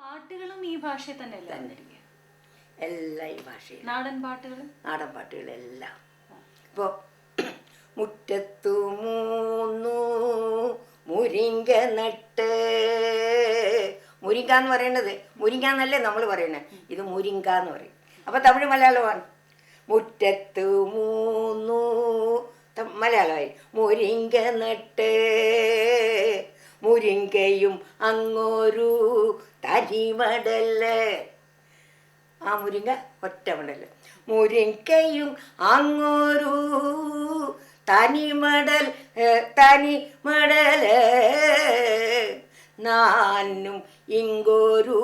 പാട്ടുകളും ഈ ഭാഷയിൽ തന്നെയല്ലേ തന്നെ എല്ലാം ഈ ഭാഷയിൽ. നാടൻ പാട്ടുകളെല്ലാം ഇപ്പോൾ മുറ്റത്തു മൂന്നു മുരിങ്ങ നട്ട്, മുരിങ്ങ എന്ന് പറയണത് മുരിങ്ങ എന്നല്ലേ നമ്മൾ പറയണേ, ഇത് മുരിങ്ങ എന്ന് പറയും. അപ്പോൾ തമിഴ് മലയാളമാണ്. മുറ്റത്തു മൂന്നു മലയാളമായി മുരിങ്ങ നട്ട്, മുരിങ്ങയും അങ്ങോരു തരിമടല്. ആ മുരിങ്ങ ഒറ്റ മടല്. മുരിങ്ങയും അങ്ങോരു തനിമടൽ തനിമടല്, നാനും ഇങ്ങോരു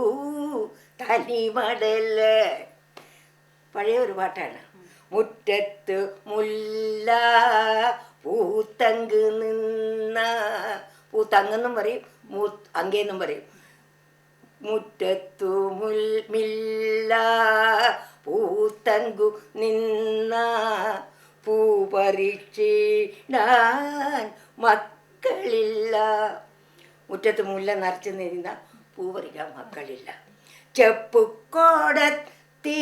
തനിമടല്. പഴയ ഒരു പാട്ടാണ്. മുറ്റത്ത് മുല്ല പൂത്തങ്ക് നിന്ന, പൂത്തങ്ങെന്നും പറയും അങ്കേന്നും പറയും. മുറ്റത്തു മില്ല പൂത്തങ്കു നിന്ന, പൂ പറിച്ചിടാൻ മക്കളില്ല. മുറ്റത്ത് മുല്ല നിറച്ച് നിന്ന പൂ പറിക്കാൻ മക്കളില്ല. ചെപ്പുകോടത്തി,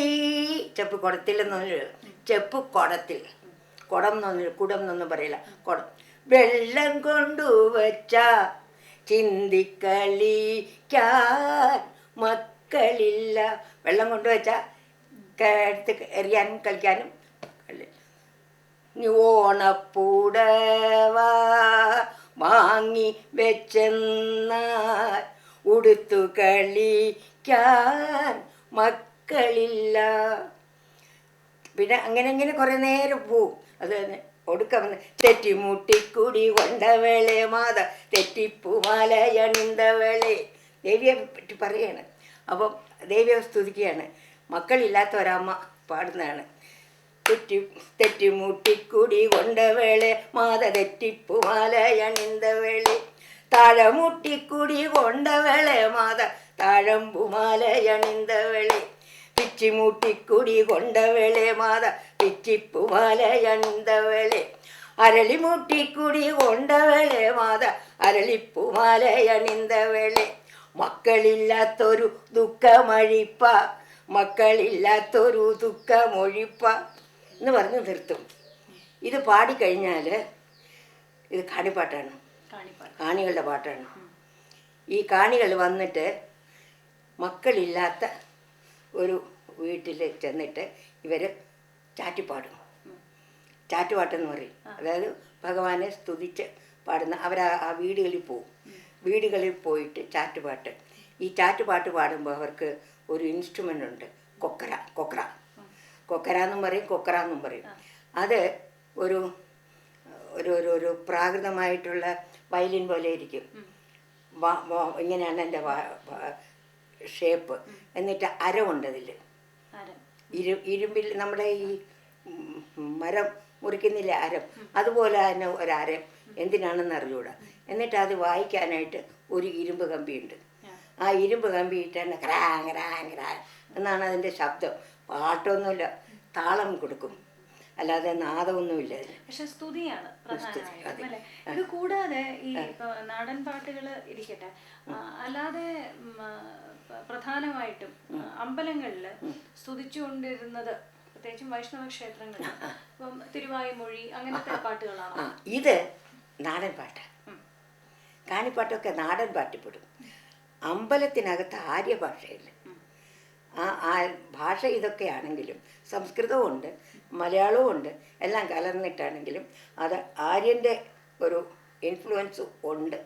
ചെപ്പുകുടത്തിലെന്നൊന്നും ചെപ്പുകുടത്തിൽ, കുടം എന്നൊന്നും കുടം എന്നൊന്നും പറയില്ല, കുടം. വെള്ളം കൊണ്ടുവച്ച ചിന്തിക്കളിക്കാൻ മക്കളില്ല. വെള്ളം കൊണ്ടുവച്ചാൽ എടുത്ത് എറിയാനും കളിക്കാനും മക്കളില്ല. ഓണപ്പൂടവ വാങ്ങി വെച്ചെന്നാൽ ഉടുത്തു കളിക്കാൻ മക്കളില്ല. പിന്നെ അങ്ങനെ കുറേ നേരം പോവും. അത് തന്നെ ഒടുക്കം വന്ന് തെറ്റിമുട്ടിക്കുടി കൊണ്ടവളെ മാത തെറ്റിപ്പുമാലയണിന്തവളെ, ദേവിയെ പറ്റി പറയാണ്. അപ്പം ദേവിയെ സ്തുതിക്കുകയാണ്. മക്കളില്ലാത്ത ഒരമ്മ പാടുന്നതാണ്. തെറ്റിമുട്ടിക്കുടി കൊണ്ടവളെ മാത തെറ്റിപ്പുമാലയണിന്തവളെ, താഴമുട്ടിക്കുടി കൊണ്ടവളെ മാത താഴമ്പുമാലയണിന്തവളെ, പിച്ചിമുട്ടിക്കുടി കൊണ്ടവളെ മാത പിച്ചിപ്പുമാലയണിന്തവളെ, അരളിമുട്ടിക്കുടി കൊണ്ടവളെ മാത അരളിപ്പുമാലയണിന്തവളെ, മക്കളില്ലാത്തൊരു ദുഃഖമഴിപ്പ, മക്കളില്ലാത്തൊരു ദുഃഖമൊഴിപ്പ എന്ന് പറഞ്ഞ് നിർത്തും. ഇത് പാടിക്കഴിഞ്ഞാൽ ഇത് കാണിപ്പാട്ടാണ്, കാണികളുടെ പാട്ടാണ്. ഈ കാണികൾ വന്നിട്ട് മക്കളില്ലാത്ത ഒരു വീട്ടിൽ ചെന്നിട്ട് ഇവർ ചാറ്റിപ്പാടും. ചാറ്റുപാട്ടെന്ന് പറയും. അതായത് ഭഗവാനെ സ്തുതിച്ച് പാടുന്ന അവർ ആ വീടുകളിൽ പോവും. വീടുകളിൽ പോയിട്ട് ചാറ്റുപാട്ട്. ഈ ചാറ്റുപാട്ട് പാടുമ്പോൾ അവർക്ക് ഒരു ഇൻസ്ട്രുമെൻ്റ് ഉണ്ട്, കൊക്കര. കൊക്കര എന്നും പറയും, കൊക്കറ എന്നും പറയും. അത് ഒരു ഒരു ഒരു പ്രാകൃതമായിട്ടുള്ള വയലിൻ പോലെ ഇരിക്കും. ഇങ്ങനെയാണ് എൻ്റെ ഷേപ്പ്. എന്നിട്ട് അരമുണ്ട് അതിൽ, ഇരുമ്പിൽ നമ്മുടെ ഈ മരം മുറിക്കുന്നില്ല അരം, അതുപോലെ തന്നെ ഒരരം. എന്തിനാണെന്ന് അറിഞ്ഞൂടാ. എന്നിട്ട് അത് വായിക്കാനായിട്ട് ഒരു ഇരുമ്പ് കമ്പിയുണ്ട്. ആ ഇരുമ്പ് കമ്പി ഇട്ടാണ് ക്രാങ് ക്രാങ് ക്രാങ് എന്നാണ് അതിൻ്റെ ശബ്ദം. പാട്ടൊന്നുമില്ല, താളം കൊടുക്കും, അല്ലാതെ നാദമൊന്നുമില്ല. പക്ഷെ സ്തുതിയാണ് പ്രധാനമായും. ഇത് കൂടാതെ ഈ നാടൻ പാട്ടുകൾ ഇരിക്കട്ടെ, അല്ലാതെ പ്രധാനമായിട്ടും അമ്പലങ്ങളിൽ സ്തുതിച്ചുകൊണ്ടിരുന്നത് പ്രത്യേകിച്ചും വൈഷ്ണവ ക്ഷേത്രങ്ങളിൽ ഇപ്പം തിരുവായ്മൊഴി അങ്ങനത്തെ പാട്ടുകളാണ്. ഇത് നാടൻ പാട്ട്. കാണിപ്പാട്ടൊക്കെ നാടൻ പാട്ടിൽപ്പെടും. അമ്പലത്തിനകത്ത് ആര്യ ഭാഷയില്ല. ആ ഭാഷ ഇതൊക്കെയാണെങ്കിലും സംസ്കൃതവും ഉണ്ട്, മലയാളവും ഉണ്ട്, എല്ലാം കലർന്നിട്ടാണെങ്കിലും അത് ആര്യൻ്റെ ഒരു ഇൻഫ്ലുവൻസ് ഉണ്ട്.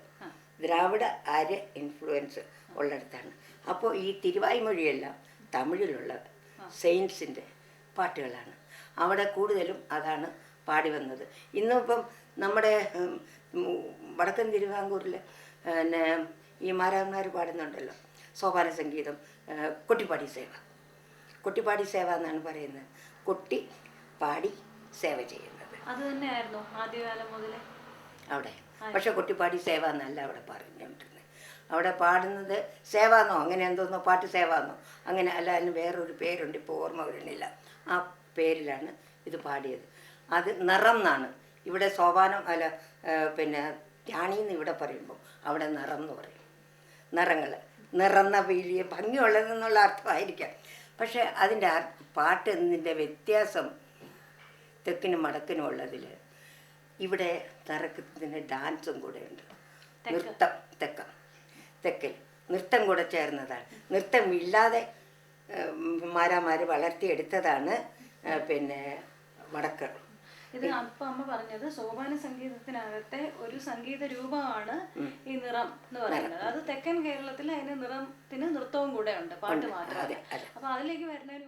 ദ്രാവിഡ ആര്യ ഇൻഫ്ലുവൻസ് ഉള്ളിടത്താണ്. അപ്പോൾ ഈ തിരുവായ്മൊഴിയെല്ലാം തമിഴിലുള്ള സെയിൻസിൻ്റെ പാട്ടുകളാണ്. അവിടെ കൂടുതലും അതാണ് പാടി വന്നത്. ഇന്നിപ്പം നമ്മുടെ വടക്കൻ തിരുവിതാംകൂറിൽ പിന്നെ ഈ മാരാന്മാർ പാടുന്നുണ്ടല്ലോ സോപാന സംഗീതം, കൊട്ടിപ്പാടി സേവ. കൊട്ടിപ്പാടി സേവ എന്നാണ് പറയുന്നത്. കൊട്ടി പാടി സേവ ചെയ്യുന്നത് അത് തന്നെയായിരുന്നു ആദ്യകാലം മുതലേ അവിടെ. പക്ഷെ കൊട്ടിപ്പാടി സേവ എന്നല്ല അവിടെ പറഞ്ഞുകൊണ്ടിരുന്നത്. അവിടെ പാടുന്നത് സേവാന്നോ അങ്ങനെ എന്തോന്നോ, പാട്ട് സേവാന്നോ അങ്ങനെ അല്ല, അതിന് വേറൊരു പേരുണ്ട്, ഇപ്പോൾ ഓർമ്മ വരുന്നില്ല. ആ പേരിലാണ് ഇത് പാടിയത്. അത് നിറം എന്നാണ് ഇവിടെ സോപാനം അല്ല, പിന്നെ ധ്യാണിന്ന് ഇവിടെ പറയുമ്പോൾ അവിടെ നിറം എന്ന് പറയും. നിറങ്ങൾ നിറന്ന വലിയ ഭംഗിയുള്ളതെന്നുള്ള അർത്ഥമായിരിക്കാം. പക്ഷെ അതിൻ്റെ പാട്ട് എന്നതിൻ്റെ വ്യത്യാസം തെക്കിനും വടക്കിനും ഉള്ളതിൽ ഇവിടെ തറക്കത്തിന് ഡാൻസും കൂടെ ഉണ്ട്. നൃത്തം തെക്കിൽ നൃത്തം കൂടെ ചേർന്നതാണ്. നൃത്തം ഇല്ലാതെ മാരാമാർ വളർത്തിയെടുത്തതാണ് പിന്നെ വടക്ക്. ഇത് അപ്പൊ അമ്മ പറഞ്ഞത് സോപാന സംഗീതത്തിനകത്തെ ഒരു സംഗീത രൂപമാണ് ഈ നിറം എന്ന് പറയുന്നത്. അത് തെക്കൻ കേരളത്തിൽ അതിന് നിറത്തിന് നൃത്തവും കൂടെ ഉണ്ട്, പാട്ട് മാത്രമല്ല. അപ്പൊ അതിലേക്ക് വരുന്നതിന്